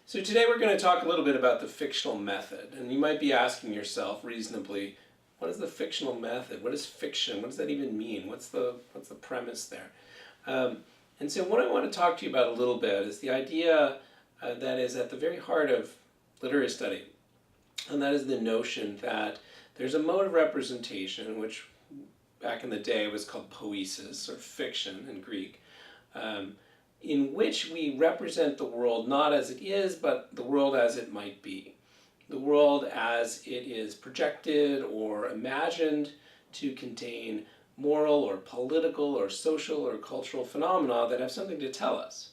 So today we're going to talk a little bit about the fictional method, and you might be asking yourself reasonably, what is the fictional method? What is fiction? What does that even mean? What's the premise there? And so what I want to talk to you about a little bit is the idea that is at the very heart of literary study, and that is the notion that there's a mode of representation, which back in the day was called poesis, or fiction in Greek, in which we represent the world not as it is, but the world as it might be. The world as it is projected or imagined to contain moral or political or social or cultural phenomena that have something to tell us.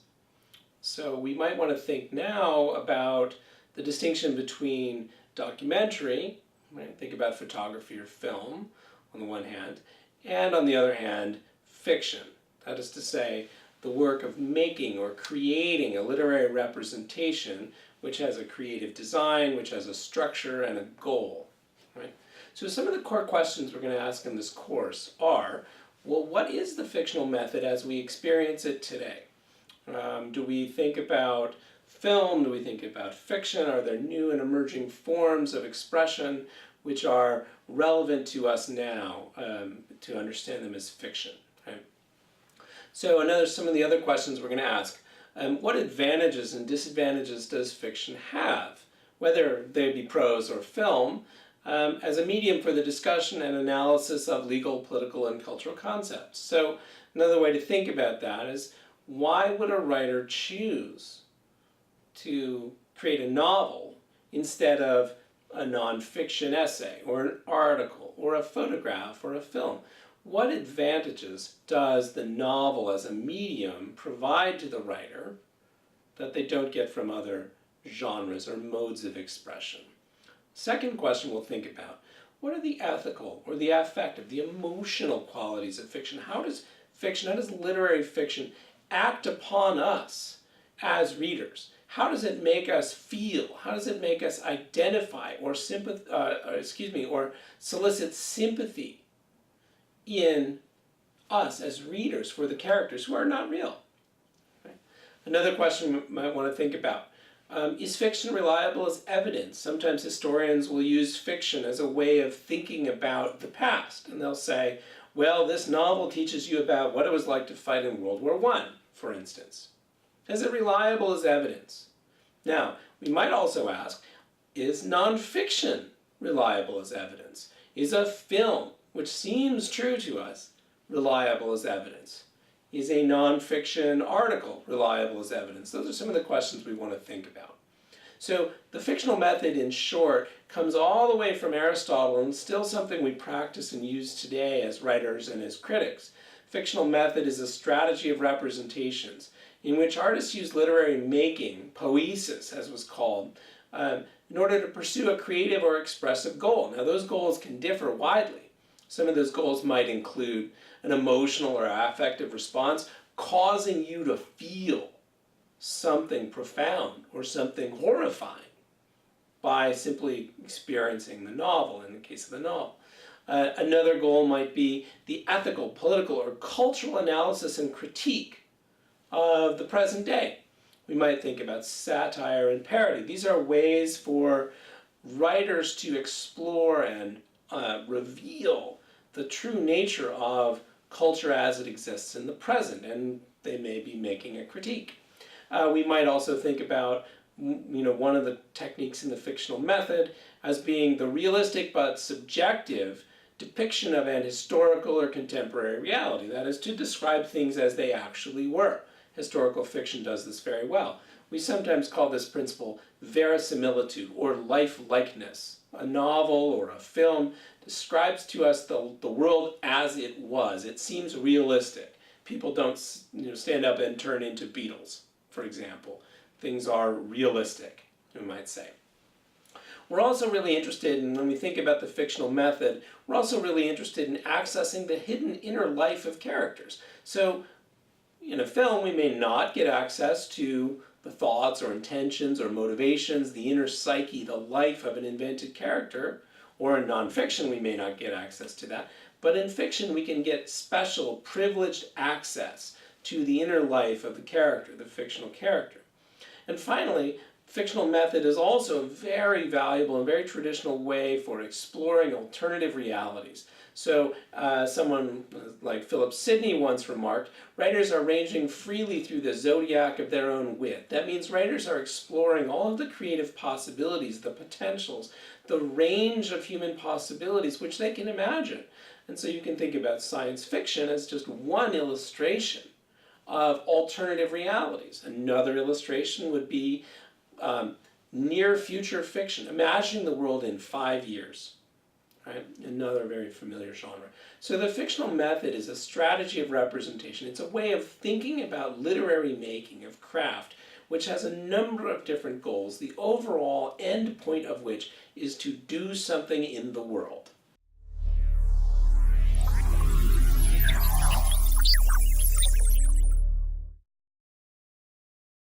So we might want to think now about the distinction between documentary, right? Think about photography or film on the one hand, and on the other hand, fiction. That is to say, the work of making or creating a literary representation which has a creative design, which has a structure and a goal. Right? So some of the core questions we're going to ask in this course are, well, what is the fictional method as we experience it today? Do we think about film? Do we think about fiction? Are there new and emerging forms of expression which are relevant to us now to understand them as fiction? Right? So some of the other questions we're going to ask. What advantages and disadvantages does fiction have, whether they be prose or film, as a medium for the discussion and analysis of legal, political, and cultural concepts? So another way to think about that is, why would a writer choose to create a novel instead of a nonfiction essay or an article or a photograph or a film? What advantages does the novel as a medium provide to the writer that they don't get from other genres or modes of expression? Second question we'll think about, what are the ethical or the affective, the emotional qualities of fiction? How does literary fiction act upon us as readers? How does it make us feel? How does it make us identify or solicit sympathy in us as readers for the characters who are not real? Right? Another question we might want to think about, is fiction reliable as evidence? Sometimes historians will use fiction as a way of thinking about the past, and they'll say, well, this novel teaches you about what it was like to fight in World War I, for instance. Is it reliable as evidence? Now, we might also ask, is nonfiction reliable as evidence? Is a film, which seems true to us, reliable as evidence? Is a nonfiction article reliable as evidence? Those are some of the questions we want to think about. So the fictional method, in short, comes all the way from Aristotle and still something we practice and use today as writers and as critics. Fictional method is a strategy of representations in which artists use literary making, poesis as was called, in order to pursue a creative or expressive goal. Now those goals can differ widely. Some of those goals might include an emotional or affective response, causing you to feel something profound or something horrifying by simply experiencing the novel, in the case of the novel. Another goal might be the ethical, political, or cultural analysis and critique of the present day. We might think about satire and parody. These are ways for writers to explore and reveal the true nature of culture as it exists in the present, and they may be making a critique. We might also think about one of the techniques in the fictional method as being the realistic but subjective depiction of an historical or contemporary reality. That is, to describe things as they actually were. Historical fiction does this very well. We sometimes call this principle verisimilitude or life-likeness. A novel or a film describes to us the world as it was. It seems realistic. People don't stand up and turn into beetles, for example. Things are realistic, we might say. We're also really interested in, when we think about the fictional method, we're also really interested in accessing the hidden inner life of characters. So in a film, we may not get access to the thoughts or intentions or motivations, the inner psyche, the life of an invented character, or in nonfiction, we may not get access to that. But in fiction, we can get special, privileged access to the inner life of the character, the fictional character. And finally, fictional method is also a very valuable and very traditional way for exploring alternative realities. So someone like Philip Sidney once remarked, writers are ranging freely through the zodiac of their own wit. That means writers are exploring all of the creative possibilities, the potentials, the range of human possibilities which they can imagine. And so you can think about science fiction as just one illustration of alternative realities. Another illustration would be near future fiction, imagining the world in 5 years. Right? Another very familiar genre. So the fictional method is a strategy of representation. It's a way of thinking about literary making, of craft, which has a number of different goals, the overall end point of which is to do something in the world.